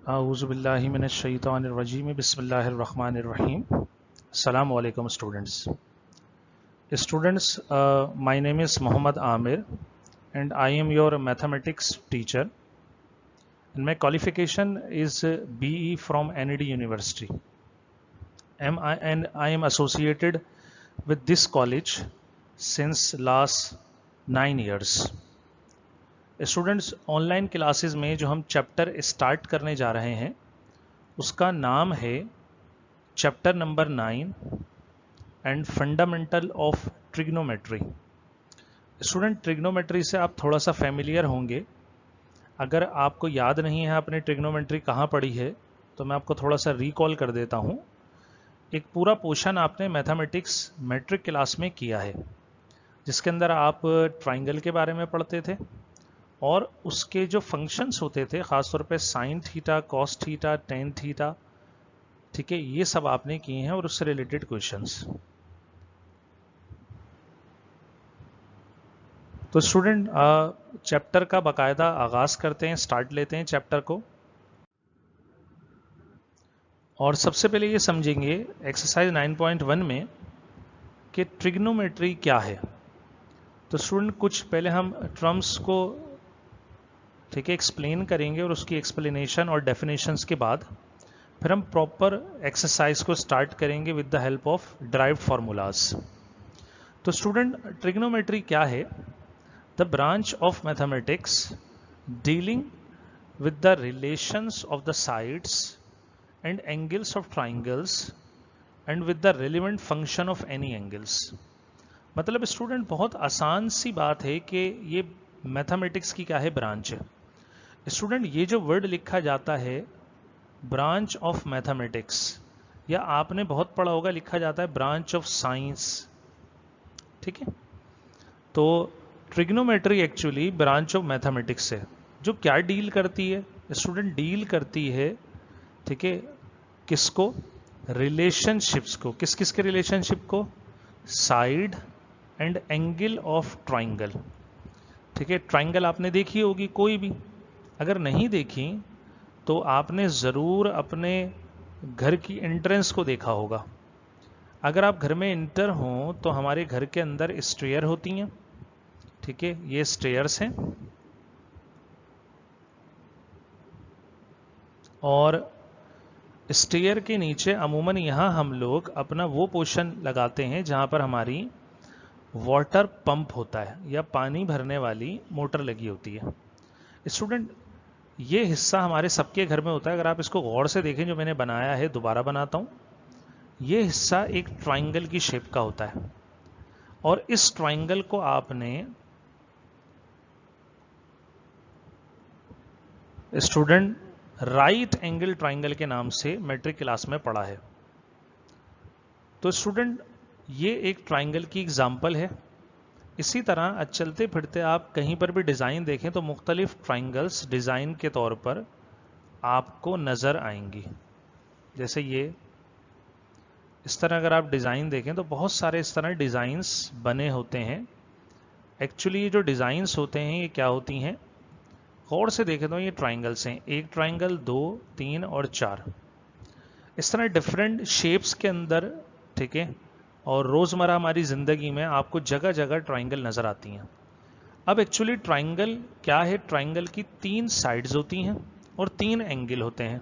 आऊज़ुबिल्लाहि मिनश्शैतानिर्रजीम बिस्मिल्लाहिर्रहमानिर्रहीम। Assalamu alaikum students. Students, my name is Muhammad Amir and I am your mathematics teacher and my qualification is BE from NED University. And I am associated with this college since last 9 years. Students, online classes में जो हम chapter start करने जा रहे हैं उसका नाम है chapter number 9 and fundamental of trigonometry. Student, trigonometry से आप थोड़ा सा फेमिलियर होंगे। अगर आपको याद नहीं है आपने ट्रिग्नोमेट्री कहाँ पढ़ी है तो मैं आपको थोड़ा सा रिकॉल कर देता हूँ। एक पूरा पोर्शन आपने मैथमेटिक्स मैट्रिक क्लास में किया है जिसके अंदर आप ट्राइंगल के बारे में पढ़ते थे और उसके जो फंक्शंस होते थे खासतौर पे sine theta, cos theta, tan theta, ठीक है, ये सब आपने किए हैं और उससे रिलेटेड क्वेश्चंस। तो स्टूडेंट, चैप्टर का बाकायदा आगाज करते हैं, स्टार्ट लेते हैं चैप्टर को। और सबसे पहले ये समझेंगे एक्सरसाइज 9.1 में कि ट्रिग्नोमेट्री क्या है। तो स्टूडेंट, कुछ पहले हम टर्म्स को ठीक है एक्सप्लेन करेंगे और उसकी एक्सप्लेनेशन और डेफिनेशंस के बाद फिर हम प्रॉपर एक्सरसाइज को स्टार्ट करेंगे with the help of derived formulas. तो स्टूडेंट, ट्रिग्नोमेट्री क्या है? The branch of mathematics dealing with the relations of the sides and angles of triangles and with the relevant function of any angles. मतलब student, बहुत आसान सी बात है कि ये मैथमेटिक्स की क्या है, ब्रांच है। स्टूडेंट, ये जो वर्ड लिखा जाता है ब्रांच ऑफ मैथमेटिक्स, या आपने बहुत पढ़ा होगा लिखा जाता है ब्रांच ऑफ साइंस, ठीक है। तो trigonometry actually branch of mathematics है जो क्या डील करती है स्टूडेंट? डील करती है, ठीक है, किसको? रिलेशनशिप्स को। किस किस के रिलेशनशिप को? Side and angle of triangle, ठीक है। ट्राइंगल आपने देखी होगी कोई भी, अगर नहीं देखी तो आपने ज़रूर अपने घर की एंट्रेंस को देखा होगा। अगर आप घर में इंटर हों तो हमारे घर के अंदर स्टेयर होती हैं, ठीक है, ये स्टेयर्स हैं। और स्टेयर के नीचे अमूमन यहाँ हम लोग अपना वो पोर्शन लगाते हैं जहाँ पर हमारी वाटर पंप होता है या पानी भरने वाली मोटर लगी होती है। स्टूडेंट, ये हिस्सा हमारे सबके घर में होता है। अगर आप इसको गौर से देखें, जो मैंने बनाया है, दोबारा बनाता हूं, ये हिस्सा एक ट्राइंगल की शेप का होता है और इस ट्राइंगल को आपने स्टूडेंट राइट एंगल ट्राइंगल के नाम से मैट्रिक क्लास में पढ़ा है। तो स्टूडेंट, ये एक ट्राइंगल की एग्जाम्पल है। इसी तरह चलते फिरते आप कहीं पर भी डिज़ाइन देखें तो मुख्तलिफ ट्राइंगल्स डिज़ाइन के तौर पर आपको नज़र आएंगी। जैसे ये इस तरह अगर आप डिज़ाइन देखें तो बहुत सारे इस तरह डिज़ाइंस बने होते हैं। एक्चुअली ये जो डिज़ाइंस होते हैं ये क्या होती हैं? गौर से देखें तो ये ट्राइंगल्स हैं, एक ट्राइंगल, 2, 3 और 4, इस तरह डिफरेंट शेप्स के अंदर, ठीक है। और रोज़मर्रा हमारी ज़िंदगी में आपको जगह जगह ट्राइंगल नज़र आती हैं। अब एक्चुअली ट्राइंगल क्या है? ट्राइंगल की 3 साइड्स होती हैं और 3 एंगल होते हैं,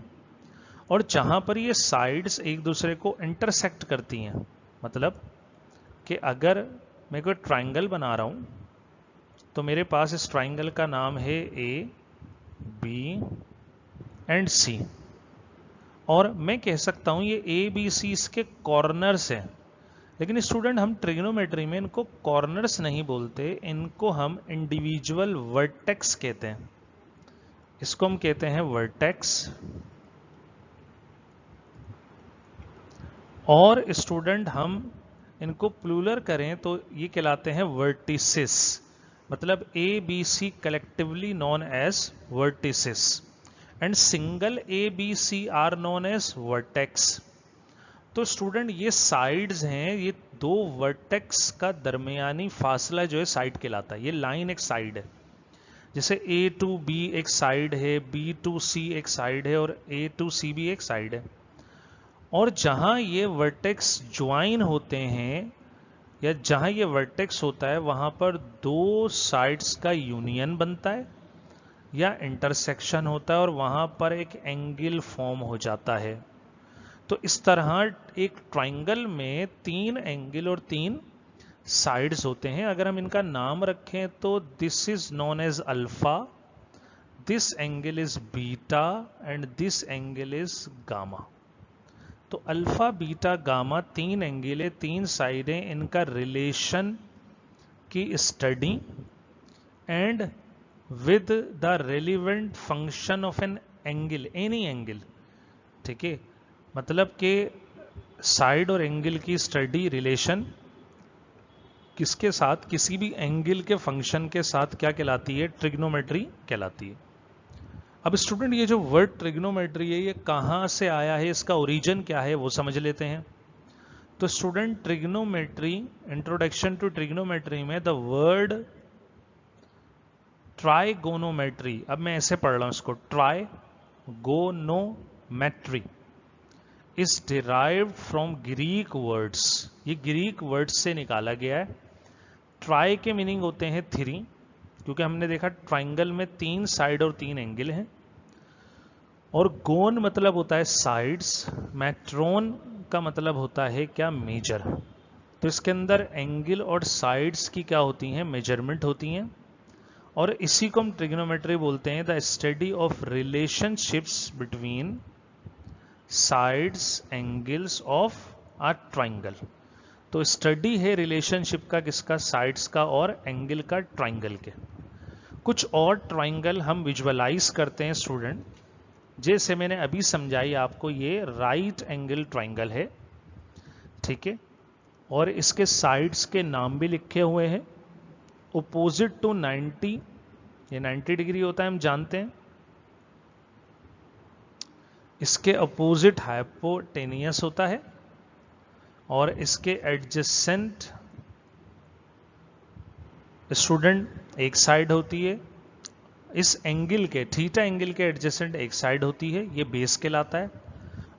और जहाँ पर ये साइड्स एक दूसरे को इंटरसेक्ट करती हैं, मतलब कि अगर मैं कोई ट्राइंगल बना रहा हूँ तो मेरे पास इस ट्राइंगल का नाम है ए, बी एंड सी, और मैं कह सकता हूँ ये ए, बी, सी इसके कॉर्नर्स हैं। लेकिन स्टूडेंट, हम ट्रिग्नोमेट्री में इनको कॉर्नर्स नहीं बोलते, इनको हम इंडिविजुअल वर्टेक्स कहते हैं। इसको हम कहते हैं वर्टेक्स। और स्टूडेंट, हम इनको प्लूरल करें तो ये कहलाते हैं वर्टिसेस। मतलब A, B, C collectively known as vertices and single A, B, C are known as vertex. तो स्टूडेंट, ये साइड्स हैं, ये 2 वर्टेक्स का दरमियानी फासला जो है साइड कहलाता है। ये लाइन एक साइड है। जैसे ए टू बी एक साइड है, बी टू सी एक साइड है और ए टू सी भी एक साइड है, और जहां ये वर्टेक्स ज्वाइन होते हैं या जहां ये वर्टेक्स होता है वहां पर दो साइड्स का यूनियन बनता है या इंटरसेक्शन होता है और वहां पर एक एंगल फॉर्म हो जाता है। तो इस तरह एक ट्राइंगल में तीन एंगल और तीन साइड्स होते हैं। अगर हम इनका नाम रखें तो this is known as alpha, this angle is beta and this angle is gamma. तो अल्फा बीटा गामा तीन एंगल है, तीन साइडें, इनका रिलेशन की study and with the relevant function of an angle, any angle, ठीक है। मतलब कि साइड और एंगल की स्टडी रिलेशन किसके साथ, किसी भी एंगल के फंक्शन के साथ क्या कहलाती है, ट्रिग्नोमेट्री कहलाती है। अब स्टूडेंट ये जो वर्ड ट्रिग्नोमेट्री है ये कहां से आया है, इसका ओरिजिन क्या है वो समझ लेते हैं। तो student trigonometry, introduction to trigonometry में द वर्ड ट्राइगोनोमेट्री, अब मैं ऐसे पढ़ रहा हूं इसको, trigonometry is derived from Greek words, ये ग्रीक वर्ड्स से निकाला गया है। ट्राई के मीनिंग होते हैं थ्री, क्योंकि हमने देखा ट्राइंगल में तीन साइड और तीन एंगल हैं, और गोन मतलब होता है साइड्स, मैट्रोन का मतलब होता है क्या, मेजर। तो इसके अंदर एंगल और साइड्स की क्या होती हैं, मेजरमेंट होती हैं, और इसी को हम ट्रिग्नोमेट्री बोलते हैं, the study of relationships between sides angles of a triangle. तो स्टडी है रिलेशनशिप का, किसका, साइड्स का और एंगल का, ट्राइंगल के। कुछ और ट्राइंगल हम विजुअलाइज करते हैं स्टूडेंट, जैसे मैंने अभी समझाई आपको, ये राइट एंगल ट्राइंगल है, ठीक है, और इसके साइड्स के नाम भी लिखे हुए हैं। ओपोजिट टू 90, ये 90 डिग्री होता है हम जानते हैं। इसके अपोजिट हाइपोटेनियस होता है, और इसके एडजेसेंट स्टूडेंट एक साइड होती है। इस एंगल के, थीटा एंगल के एडजेसेंट एक साइड होती है, ये बेस कहलाता है,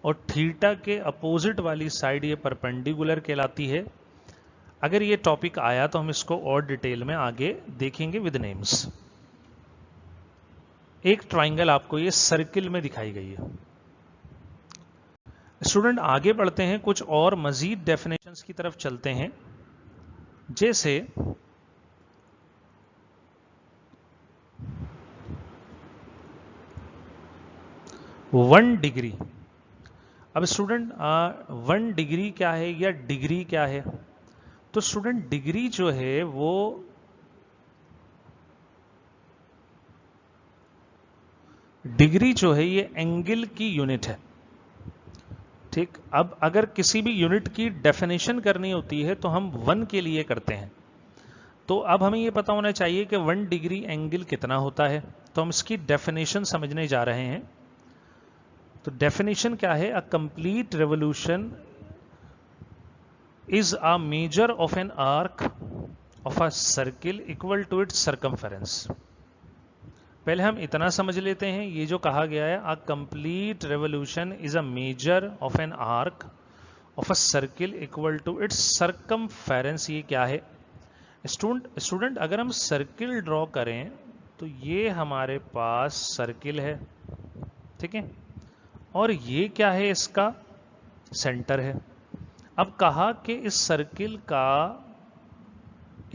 और थीटा के अपोजिट वाली साइड ये परपेंडिकुलर कहलाती है। अगर ये टॉपिक आया तो हम इसको और डिटेल में आगे देखेंगे विद नेम्स। एक ट्राइंगल आपको ये सर्किल में दिखाई गई है। स्टूडेंट आगे बढ़ते हैं, कुछ और मजीद डेफिनेशंस की तरफ चलते हैं, जैसे वन डिग्री। अब स्टूडेंट 1 डिग्री क्या है या डिग्री क्या है, तो स्टूडेंट डिग्री जो है वो डिग्री जो है ये एंगल की यूनिट है, ठीक। अब अगर किसी भी यूनिट की डेफिनेशन करनी होती है तो हम 1 के लिए करते हैं। तो अब हमें ये पता होना चाहिए कि 1 डिग्री एंगल कितना होता है, तो हम इसकी डेफिनेशन समझने जा रहे हैं। तो डेफिनेशन क्या है, a complete revolution is a measure of an arc of a circle equal to its circumference. पहले हम इतना समझ लेते हैं, ये जो कहा गया है, a complete revolution is a measure of an arc of a circle equal to its circumference, ये क्या है। स्टूडेंट अगर हम सर्किल ड्रॉ करें तो ये हमारे पास सर्किल है, ठीक है, और ये क्या है, इसका सेंटर है। अब कहा कि इस सर्किल का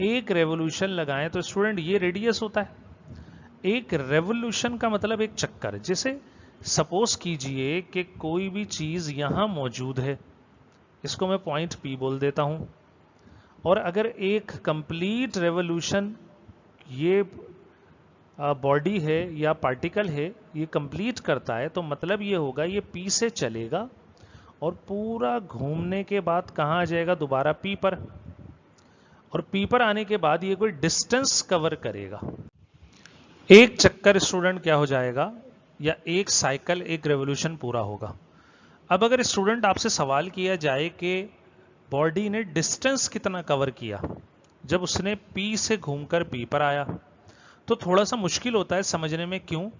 एक रेवोल्यूशन लगाएं तो स्टूडेंट ये रेडियस होता है। एक रेवोल्यूशन का मतलब एक चक्कर। जैसे सपोज कीजिए कि कोई भी चीज यहां मौजूद है, इसको मैं पॉइंट P बोल देता हूं, और अगर एक कंप्लीट रेवोल्यूशन ये बॉडी है या पार्टिकल है ये कंप्लीट करता है, तो मतलब ये होगा ये P से चलेगा और पूरा घूमने के बाद कहां आ जाएगा, दोबारा P पर, और P पर आने के बाद ये कोई डिस्टेंस कवर करेगा। एक चक्कर स्टूडेंट क्या हो जाएगा, या एक साइकिल, एक रेवोल्यूशन पूरा होगा। अब अगर स्टूडेंट आपसे सवाल किया जाए कि बॉडी ने डिस्टेंस कितना कवर किया जब उसने P से घूमकर P पर आया, तो थोड़ा सा मुश्किल होता है समझने में। क्यों?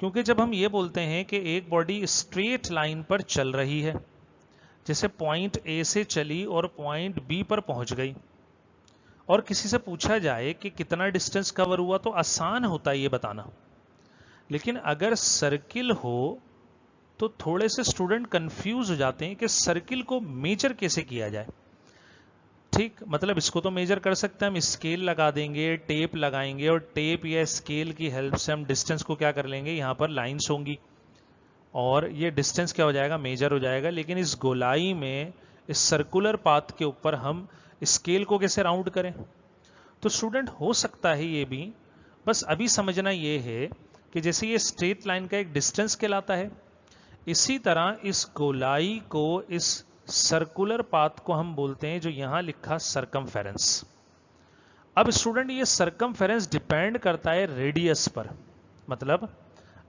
क्योंकि जब हम ये बोलते हैं कि एक बॉडी स्ट्रेट लाइन पर चल रही है, जैसे पॉइंट ए से चली और पॉइंट बी पर पहुंच गई, और किसी से पूछा जाए कि कितना डिस्टेंस कवर हुआ, तो आसान होता है ये बताना। लेकिन अगर सर्किल हो तो थोड़े से स्टूडेंट कंफ्यूज हो जाते हैं कि सर्किल को मेजर कैसे किया जाए। ठीक, मतलब इसको तो मेजर कर सकते हैं, हम स्केल लगा देंगे, टेप लगाएंगे, और टेप या स्केल की हेल्प से हम डिस्टेंस को क्या कर लेंगे, यहां पर लाइंस होंगी और ये डिस्टेंस क्या हो जाएगा, मेजर हो जाएगा। लेकिन इस गोलाई में, इस सर्कुलर पाथ के ऊपर हम स्केल को कैसे राउंड करें? तो स्टूडेंट हो सकता है ये भी, बस अभी समझना ये है कि जैसे ये स्ट्रेट लाइन का एक डिस्टेंस कहलाता है, इसी तरह इस गोलाई को, इस सर्कुलर पाथ को हम बोलते हैं, जो यहां लिखा सरकमफेरेंस। अब स्टूडेंट ये सरकमफेरेंस डिपेंड करता है रेडियस पर। मतलब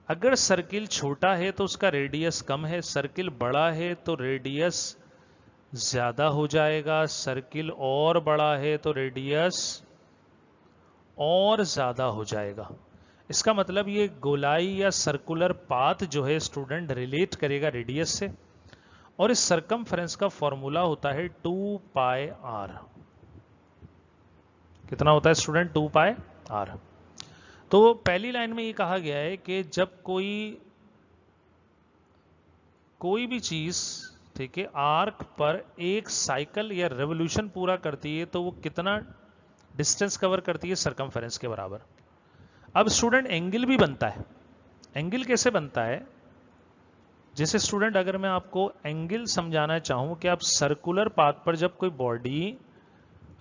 अगर सर्किल छोटा है तो उसका रेडियस कम है, सर्किल बड़ा है तो रेडियस ज्यादा हो जाएगा, सर्किल और बड़ा है तो रेडियस और ज्यादा हो जाएगा। इसका मतलब ये गोलाई या सर्कुलर पाथ जो है स्टूडेंट रिलेट करेगा रेडियस से, और इस सरकमफेरेंस का फॉर्मूला होता है 2 पाई आर। कितना होता है स्टूडेंट? 2 pi are. तो पहली लाइन में ये कहा गया है कि जब कोई भी चीज, ठीक है, आर्क पर एक साइकिल या रेवोल्यूशन पूरा करती है तो वो कितना डिस्टेंस कवर करती है? सरकमफेरेंस के बराबर। अब स्टूडेंट एंगल भी बनता है। एंगल कैसे बनता है? जैसे स्टूडेंट अगर मैं आपको एंगल समझाना चाहूं कि आप सर्कुलर पाथ पर जब कोई बॉडी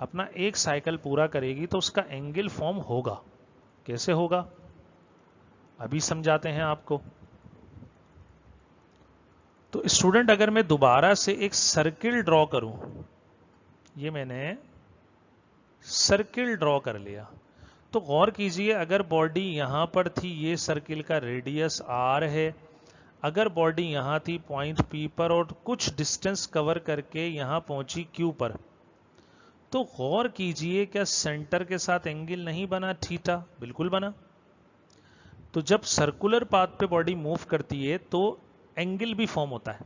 अपना एक साइकिल पूरा करेगी तो उसका एंगल फॉर्म होगा। कैसे होगा अभी समझाते हैं आपको। तो स्टूडेंट अगर मैं दोबारा से एक सर्किल ड्रॉ करूं, ये मैंने सर्किल ड्रॉ कर लिया, तो गौर कीजिए, अगर बॉडी यहां पर थी, ये सर्किल का रेडियस आर है, अगर बॉडी यहां थी पॉइंट पी पर और कुछ डिस्टेंस कवर करके यहां पहुंची क्यू पर, तो गौर कीजिए क्या सेंटर के साथ एंगल नहीं बना थीटा? बिल्कुल बना। तो जब सर्कुलर पाथ पे बॉडी मूव करती है तो एंगल भी फॉर्म होता है।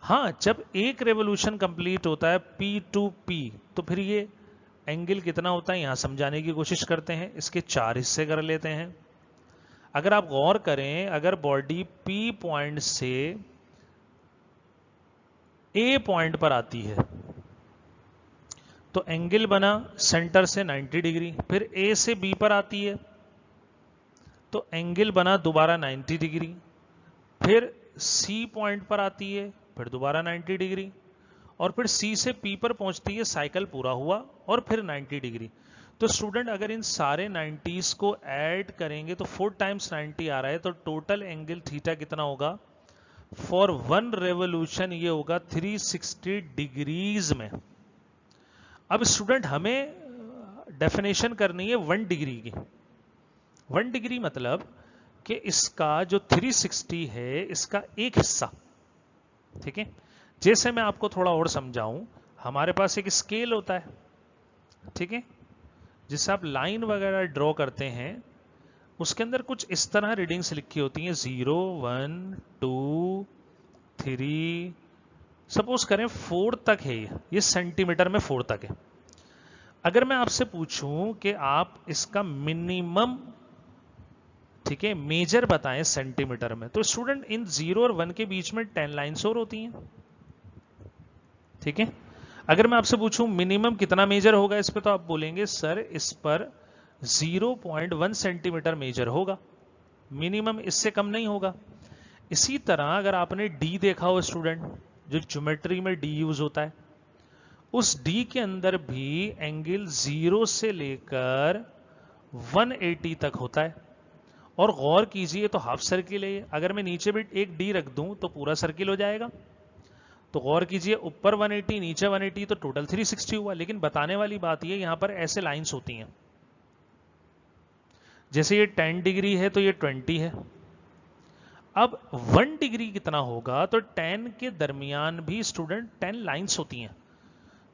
हाँ, जब एक रेवोल्यूशन कंप्लीट होता है P टू P, तो फिर ये एंगल कितना होता है यहां समझाने की कोशिश करते हैं। इसके 4 हिस्से कर लेते हैं। अगर आप गौर करें, अगर बॉडी P पॉइंट से A पॉइंट पर आती है तो एंगल बना सेंटर से 90 डिग्री, फिर A से B पर आती है तो एंगल बना दोबारा 90 डिग्री, फिर C पॉइंट पर आती है फिर दोबारा 90 डिग्री, और फिर C से P पर पहुंचती है, साइकिल पूरा हुआ और फिर 90 डिग्री। तो स्टूडेंट अगर इन सारे 90s को ऐड करेंगे तो 4 टाइम्स 90 आ रहा है, तो टोटल एंगल थीटा कितना होगा? फॉर 1 रेवोल्यूशन ये होगा 360 डिग्रीज में। अब स्टूडेंट हमें डेफिनेशन करनी है 1 डिग्री की। 1 डिग्री मतलब कि इसका जो 360 है इसका एक हिस्सा, ठीक है। जैसे मैं आपको थोड़ा और समझाऊं, हमारे पास एक स्केल होता है, ठीक है, जिससे आप लाइन वगैरह ड्रॉ करते हैं, उसके अंदर कुछ इस तरह रीडिंग्स लिखी होती हैं 0 1 2 3, सपोज करें 4 तक है, ये सेंटीमीटर में 4 तक है। अगर मैं आपसे पूछूं कि आप इसका मिनिमम, ठीक है, मेजर बताएं सेंटीमीटर में, तो स्टूडेंट इन 0 और 1 के बीच में 10 लाइंस और होती हैं, ठीक है। अगर मैं आपसे पूछूं मिनिमम कितना मेजर होगा इस पे, तो आप बोलेंगे सर इस पर 0.1 सेंटीमीटर मेजर होगा, मिनिमम इससे कम नहीं होगा। इसी तरह अगर आपने डी देखा हो स्टूडेंट, जो ज्योमेट्री में डी यूज होता है, उस डी के अंदर भी एंगल 0 से लेकर 180 तक होता है। और गौर कीजिए तो हाफ सर्किल है ये, अगर मैं नीचे भी एक डी रख दूं तो पूरा सर्किल हो जाएगा। तो गौर कीजिए, ऊपर 180 नीचे 180 तो टोटल 360 हुआ। लेकिन बताने वाली बात ये, यहां पर ऐसे लाइंस होती हैं, जैसे ये 10 डिग्री है तो ये 20 है। अब 1 डिग्री कितना होगा, तो 10 के दरमियान भी स्टूडेंट 10 लाइंस होती हैं।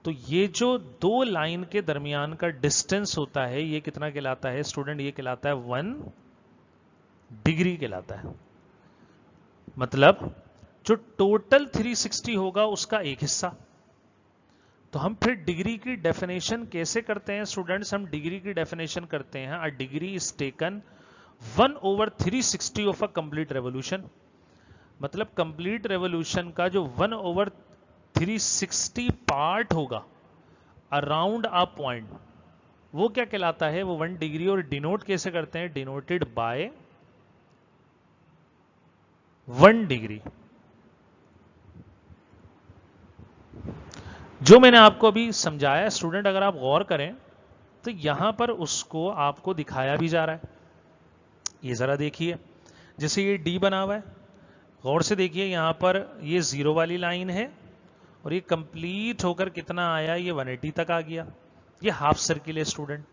तो ये जो दो लाइन के दरमियान का डिस्टेंस होता है ये कितना कहलाता है स्टूडेंट? ये कहलाता है 1 डिग्री कहलाता है। मतलब जो टोटल 360 होगा उसका एक हिस्सा। तो हम फिर डिग्री की डेफिनेशन कैसे करते हैं स्टूडेंट्स? हम डिग्री की डेफिनेशन करते हैं a degree is taken 1/360 of a complete revolution. मतलब कंप्लीट रेवोल्यूशन का जो 1/360 पार्ट होगा अराउंड अ पॉइंट, वो क्या कहलाता है? वो 1 डिग्री। और डिनोट कैसे करते हैं? Denoted by 1 degree. जो मैंने आपको अभी समझाया स्टूडेंट, अगर आप गौर करें तो यहां पर उसको आपको दिखाया भी जा रहा है। ये जरा देखिए, जैसे ये डी बना हुआ है, गौर से देखिए यहां पर ये जीरो वाली लाइन है और ये कंप्लीट होकर कितना आया? ये 180 तक आ गया। ये हाफ सर्किल है स्टूडेंट।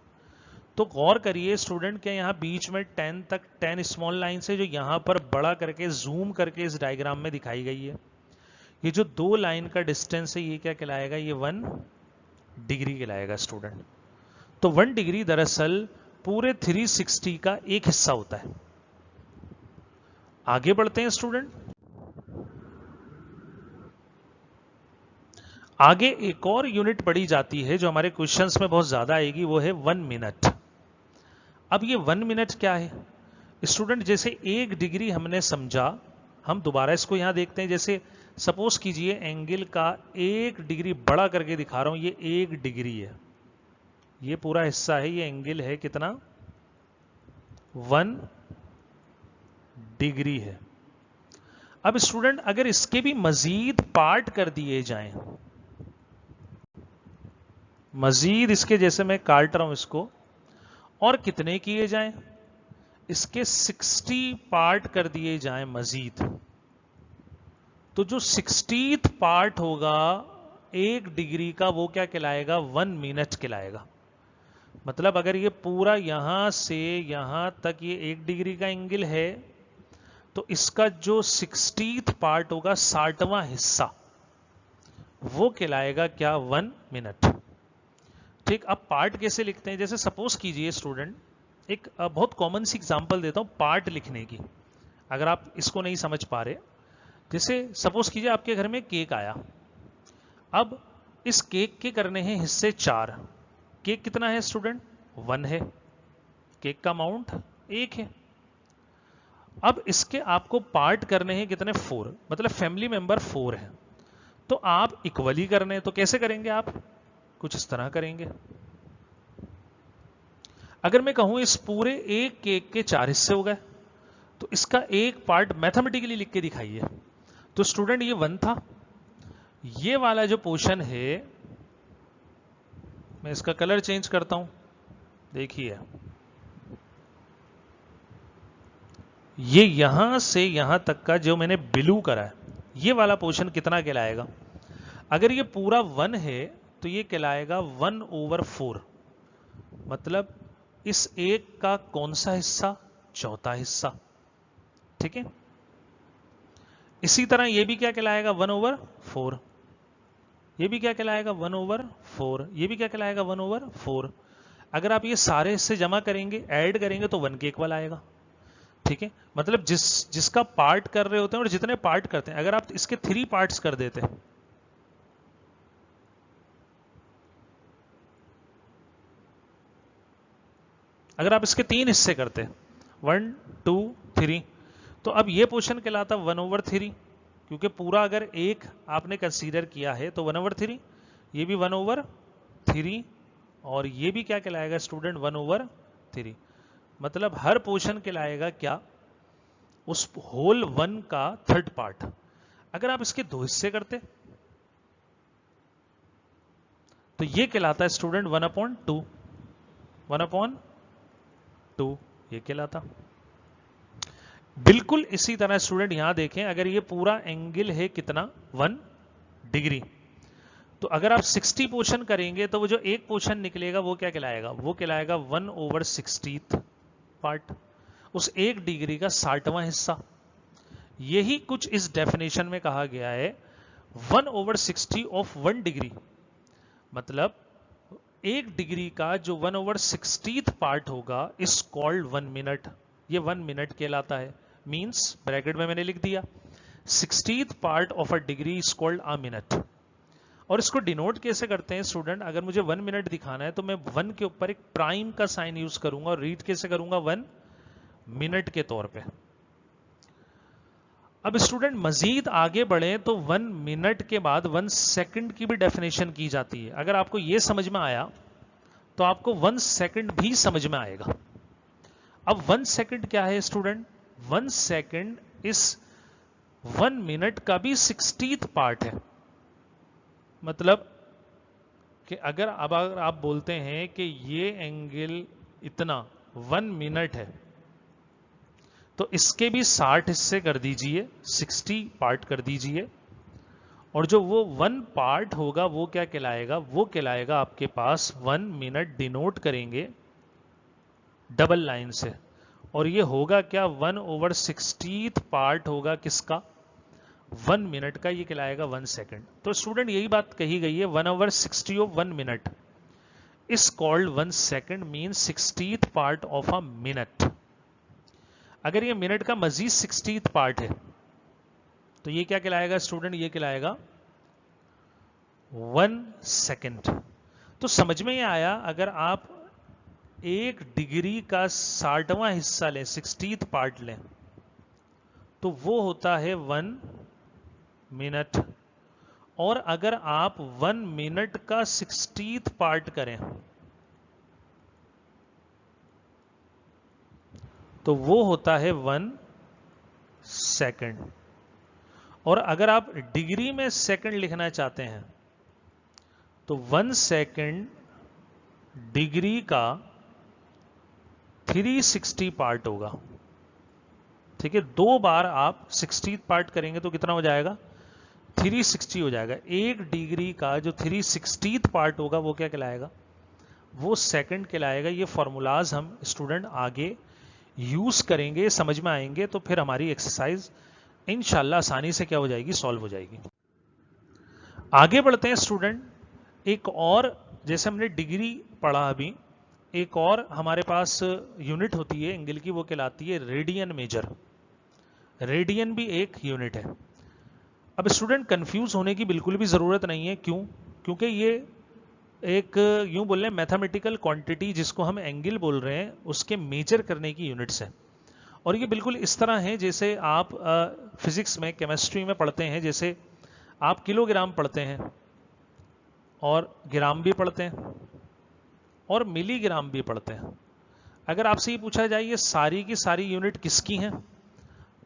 तो गौर करिए स्टूडेंट, क्या यहाँ बीच में 10 तक 10 स्मॉल लाइन से जो यहाँ पर बड़ा करके जूम करके इस डायग्राम में दिखाई गई है, ये जो दो लाइन का डिस्टेंस है ये क्या कहलाएगा? ये 1 डिग्री कहलाएगा स्टूडेंट। तो 1 डिग्री दरअसल पूरे 360 का एक हिस्सा होता है। आगे बढ़ते हैं स्टूडेंट। आगे एक और यूनिट पढ़ी जाती है जो हमारे क्वेश्चंस में बहुत ज्यादा आएगी, वो है 1 मिनट। अब ये 1 मिनट क्या है स्टूडेंट? जैसे 1 डिग्री हमने समझा, हम दोबारा इसको यहां देखते हैं। जैसे सपोज कीजिए एंगल का 1 डिग्री बड़ा करके दिखा रहा हूं, ये 1 डिग्री है, ये पूरा हिस्सा है, ये एंगल है कितना? 1 डिग्री है। अब स्टूडेंट अगर इसके भी मजीद पार्ट कर दिए जाएं, मजीद इसके, जैसे मैं काट रहा हूं इसको, और कितने किए जाएं? इसके 60 पार्ट कर दिए जाएं मजीद, तो जो 60th पार्ट होगा 1 डिग्री का वो क्या कहलाएगा? 1 मिनट कहलाएगा। मतलब अगर ये पूरा यहां से यहां तक ये 1 डिग्री का एंगल है, तो इसका जो 60th पार्ट होगा, 60वां हिस्सा, वो कहलाएगा क्या? 1 मिनट। ठीक। अब पार्ट कैसे लिखते हैं? जैसे सपोज कीजिए स्टूडेंट, एक बहुत कॉमन सी एग्जांपल देता हूं पार्ट लिखने की, अगर आप इसको नहीं समझ पा रहे। जैसे सपोज कीजिए आपके घर में केक आया। अब इस केक के करने हैं हिस्से 4। केक कितना है स्टूडेंट? 1 है। केक का अमाउंट 1 है। अब इसके आपको पार्ट करने हैं कितने? 4। मतलब फैमिली मेंबर 4 है। तो आप इक्वली करने हैं, तो कैसे करेंगे आप? कुछ इस तरह करेंगे। अगर मैं कहूं इस पूरे एक केक के 4 हिस्से हो गए, तो इसका एक पार्ट मैथमेटिकली लिख के दिखाइए। तो स्टूडेंट ये 1 था। ये वाला जो पोर्शन है, मैं इसका कलर चेंज करता हूं, देखिए ये यहां से यहां तक का जो मैंने ब्लू करा है, ये वाला पोर्शन कितना कहलाएगा? अगर ये पूरा 1 है तो ये कहलाएगा 1/4। मतलब इस एक का कौन सा हिस्सा? चौथा हिस्सा। ठीक है। इसी तरह ये भी क्या कहलाएगा? 1/4। ये भी क्या कहलाएगा? 1/4। ये भी क्या कहलाएगा? 1/4। अगर आप ये सारे हिस्से जमा करेंगे, ऐड करेंगे, तो 1 के इक्वल आएगा। ठीक है। मतलब जिसका पार्ट कर रहे होते हैं और जितने पार्ट करते हैं, अगर आप इसके 3 पार्ट्स कर देते हैं, अगर आप इसके 3 हिस्से करते हैं, 1 2 3, तो अब ये पोर्शन कहलाता 1/3, क्योंकि पूरा अगर एक आपने कंसीडर किया है तो 1/3, ये भी 1/3, और ये भी क्या कहलाएगा स्टूडेंट? 1/3। मतलब हर पोर्शन कहलाएगा क्या? उस होल 1 का 3rd पार्ट। अगर आप इसके 2 हिस्से करते तो ये कहलाता है स्टूडेंट 1/2। 1/2 ये कहलाता। बिल्कुल इसी तरह स्टूडेंट यहां देखें, अगर ये पूरा एंगल है कितना? 1 डिग्री, तो अगर आप 60 पोर्शन करेंगे तो वो जो एक पोर्शन निकलेगा वो क्या कहलाएगा? वो कहलाएगा 1/60th पार्ट, उस 1 डिग्री का 60वां हिस्सा। यही कुछ इस डेफिनेशन में कहा गया है। 1/60 ऑफ 1 डिग्री मतलब 1 डिग्री का जो 1/60th पार्ट होगा इज कॉल्ड 1 मिनट। ये 1 मिनट कहलाता है। मींस ब्रैकेट में मैंने लिख दिया 60th part of a degree is called a minute. और इसको डिनोट कैसे करते हैं स्टूडेंट? अगर मुझे 1 मिनट दिखाना है तो मैं 1 के ऊपर एक प्राइम का साइन यूज करूंगा और रीड कैसे करूंगा? 1 मिनट के तौर पे। अब स्टूडेंट मजीद आगे बढ़े तो 1 मिनट के बाद 1 सेकंड की भी डेफिनेशन की जाती है। अगर आपको यह समझ में आया तो आपको 1 सेकंड भी समझ में आएगा। अब 1 सेकंड क्या है स्टूडेंट? 1 सेकंड इस 1 मिनट का भी 60th पार्ट है। मतलब कि अगर आप बोलते हैं कि ये एंगल इतना 1 मिनट है तो इसके भी 60 हिस्से कर दीजिए, 60 पार्ट कर दीजिए, और जो वो 1 पार्ट होगा वो क्या कहलाएगा? वो कहलाएगा आपके पास 1 मिनट। डिनोट करेंगे डबल लाइन से, और ये होगा क्या? 1/60th पार्ट होगा किसका? 1 मिनट का। ये कहलाएगा 1 सेकंड। तो स्टूडेंट यही बात कही गई है, 1/60 of 1 minute is called 1 second, mean 60th part of a minute. अगर ये मिनट का मजीद 60th पार्ट है तो ये क्या कहलाएगा स्टूडेंट? ये कहलाएगा 1 सेकंड। तो समझ में ये आया, अगर आप 1 डिग्री का 60वां हिस्सा लें, 60th पार्ट लें, तो वो होता है 1 मिनट। और अगर आप 1 मिनट का 60th पार्ट करें तो वो होता है 1 सेकंड। और अगर आप डिग्री में सेकंड लिखना चाहते हैं तो 1 सेकंड डिग्री का 360 पार्ट होगा। ठीक है, 2 बार आप 60th पार्ट करेंगे तो कितना हो जाएगा? 360 हो जाएगा। 1 डिग्री का जो 360th पार्ट होगा वो क्या कहलाएगा? वो सेकंड कहलाएगा। ये फॉर्मूलाज हम स्टूडेंट आगे यूज करेंगे, समझ में आएंगे, तो फिर हमारी एक्सरसाइज इंशाल्लाह आसानी से क्या हो जाएगी? सॉल्व हो जाएगी। आगे बढ़ते हैं स्टूडेंट। एक और, जैसे हमने डिग्री पढ़ा अभी, एक और हमारे पास यूनिट होती है एंगल की, वो कहलाती है रेडियन मेजर। रेडियन भी एक यूनिट है। अब स्टूडेंट कंफ्यूज होने की बिल्कुल भी जरूरत नहीं है। क्यों? क्योंकि ये एक यूं बोल रहे हैं मैथमेटिकल क्वांटिटी जिसको हम एंगल बोल रहे हैं, उसके मेजर करने की यूनिट्स है। और ये बिल्कुल इस तरह है जैसे आप फिजिक्स में, केमिस्ट्री में पढ़ते हैं, जैसे आप किलोग्राम पढ़ते हैं और ग्राम भी पढ़ते हैं और मिलीग्राम भी पढ़ते हैं। अगर आपसे ये पूछा जाए ये सारी की सारी यूनिट किसकी हैं,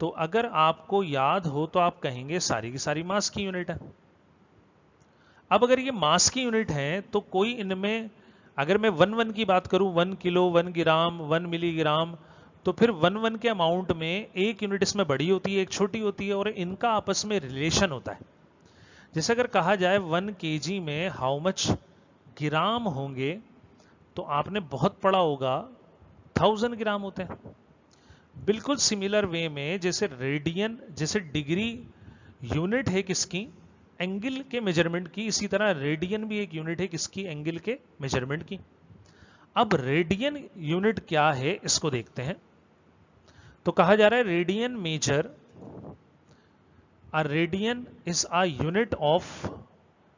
तो अगर आपको याद हो तो आप कहेंगे सारी की सारी मास की यूनिट है। अब अगर ये मास की यूनिट है तो कोई इनमें, अगर मैं 1 की बात करूं, 1 किलो, 1 ग्राम, 1 मिलीग्राम, तो फिर 1 के अमाउंट में एक यूनिट इसमें बड़ी होती है, एक छोटी होती है, और इनका आपस में रिलेशन होता है। जैसे अगर कहा जाए 1 kg में हाउ मच ग्राम होंगे, तो आपने बहुत पढ़ा होगा 1000 ग्राम होते हैं। बिल्कुल सिमिलर वे में जैसे रेडियन, जैसे डिग्री यूनिट है किसकी? एंगल के मेजरमेंट की, इसी तरह रेडियन भी एक यूनिट है किसकी? एंगल के मेजरमेंट की। अब रेडियन यूनिट क्या है इसको देखते हैं। तो कहा जा रहा है radian measure, a radian is a unit of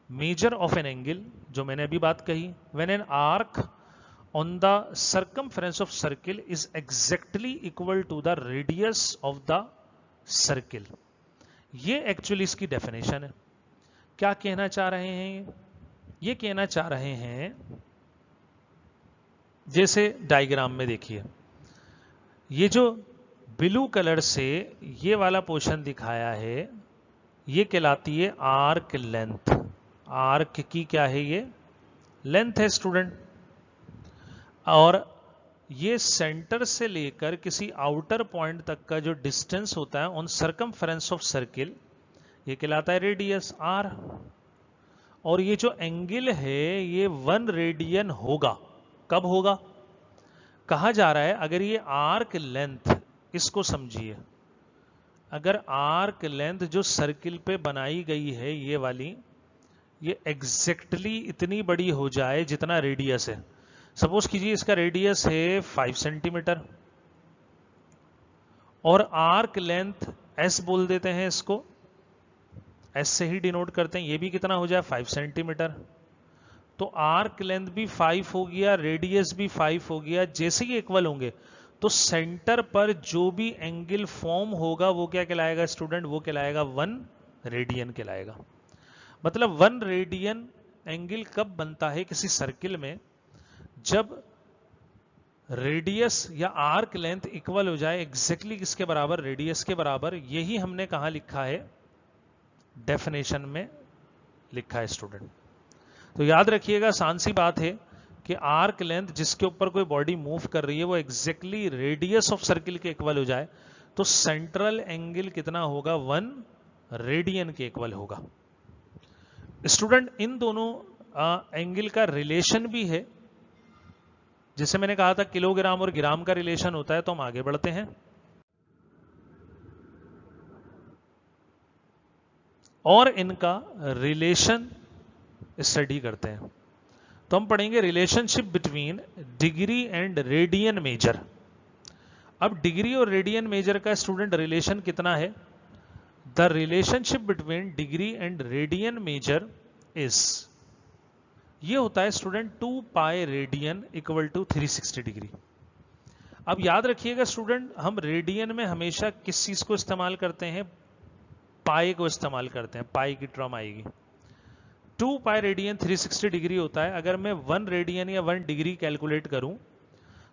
measure of an angle, जो मैंने अभी बात कही। When an arc on the circumference of circle is exactly equal to the radius of the circle. ये एक्चुअली इसकी डेफिनेशन है। क्या कहना चाह रहे हैं? ये कहना चाह रहे हैं, जैसे डायग्राम में देखिए, ये जो ब्लू कलर से ये वाला पोर्शन दिखाया है ये कहलाती है आर्क लेंथ। आर्क की क्या है? ये लेंथ है स्टूडेंट। और ये सेंटर से लेकर किसी आउटर पॉइंट तक का जो डिस्टेंस होता है ऑन सर्कमफेरेंस ऑफ सर्किल, ये कहलाता है रेडियस आर। और ये जो एंगल है ये 1 रेडियन होगा। कब होगा? कहा जा रहा है अगर ये आर्क लेंथ, इसको समझिए, अगर आर्क लेंथ जो सर्किल पे बनाई गई है ये वाली, ये एग्जैक्टली इतनी बड़ी हो जाए जितना रेडियस है। सपोज कीजिए इसका रेडियस है 5 सेंटीमीटर और आर्क लेंथ एस बोल देते हैं, इसको एस से ही डिनोट करते हैं। ये भी कितना हो जाए 5 सेंटीमीटर। तो आर्क लेंथ भी 5 हो गया, रेडियस भी 5 हो गया। जैसे ही इक्वल होंगे तो सेंटर पर जो भी एंगल फॉर्म होगा वो क्या कहलाएगा स्टूडेंट? वो कहलाएगा 1 रेडियन कहलाएगा। मतलब 1 रेडियन एंगल कब बनता है किसी सर्किल में? जब रेडियस या आर्क लेंथ इक्वल हो जाए एग्जैक्टली किसके बराबर? रेडियस के बराबर। यही हमने कहां लिखा है? डेफिनेशन में लिखा है स्टूडेंट। तो याद रखिएगा, आसान सी बात है कि आर्क लेंथ जिसके ऊपर कोई बॉडी मूव कर रही है वो एग्जैक्टली रेडियस ऑफ सर्किल के इक्वल हो जाए तो सेंट्रल एंगल कितना होगा? 1 रेडियन के इक्वल होगा। स्टूडेंट इन दोनों एंगल का रिलेशन भी है। जैसे मैंने कहा था किलोग्राम और ग्राम का रिलेशन होता है। तो हम आगे बढ़ते हैं और इनका रिलेशन स्टडी करते हैं। तो हम पढ़ेंगे relationship between degree and radian measure. अब डिग्री और रेडियन मेजर का स्टूडेंट रिलेशन कितना है? The relationship between degree and radian measure is, ये होता है student 2 pi radian equal to 360 degree. अब याद रखिएगा स्टूडेंट, हम रेडियन में हमेशा किस चीज को इस्तेमाल करते हैं? पाई को इस्तेमाल करते हैं। पाई की टर्म आएगी। 2 पाई रेडियन 360 डिग्री होता है। अगर मैं 1 रेडियन या 1 डिग्री कैलकुलेट करूं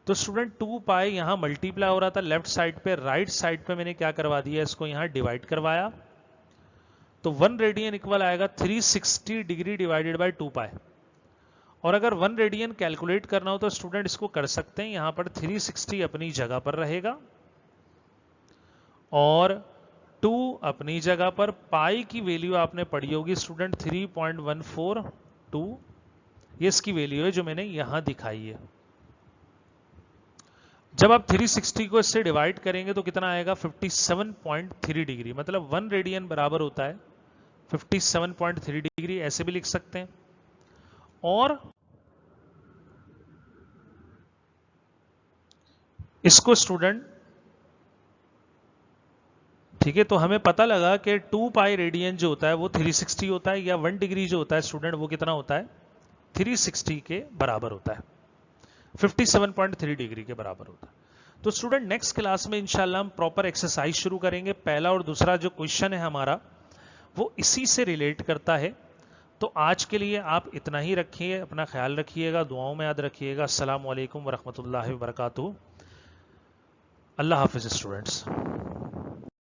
तो स्टूडेंट 2 पाई यहां मल्टीप्लाई हो रहा था लेफ्ट साइड पे, राइट साइड पे मैंने क्या करवा दिया? इसको यहां डिवाइड करवाया। तो 1 रेडियन इक्वल आएगा 360 डिग्री डिवाइडेड बाय 2 पाई। और अगर 1 रेडियन कैलकुलेट करना हो तो स्टूडेंट इसको कर सकते हैं। यहां पर 360 अपनी जगह पर रहेगा और 2 अपनी जगह पर। पाई की वैल्यू आपने पढ़ी होगी स्टूडेंट 3.142, ये इसकी वैल्यू है जो मैंने यहां दिखाई है। जब आप 360 को इससे डिवाइड करेंगे तो कितना आएगा? 57.3 डिग्री। मतलब 1 रेडियन बराबर होता है 57.3 डिग्री, ऐसे भी लिख सकते हैं। और इसको स्टूडेंट, ठीक है, तो हमें पता लगा कि 2 पाई रेडियन जो होता है वो 360 होता है, या 1 डिग्री जो होता है स्टूडेंट वो कितना होता है? 360 के बराबर होता है, 57.3 डिग्री के बराबर होता है। तो स्टूडेंट नेक्स्ट क्लास में इंशाल्लाह हम प्रॉपर एक्सरसाइज शुरू करेंगे। पहला और दूसरा जो क्वेश्चन है हमारा वो इसी से रिलेट करता है। तो आज के लिए आप इतना ही रखिए, अपना ख्याल रखिएगा, दुआओं में याद रखिएगा। अस्सलाम वालेकुम वरहमतुल्लाहि वबरकातुहू। अल्लाह हाफिज स्टूडेंट्स।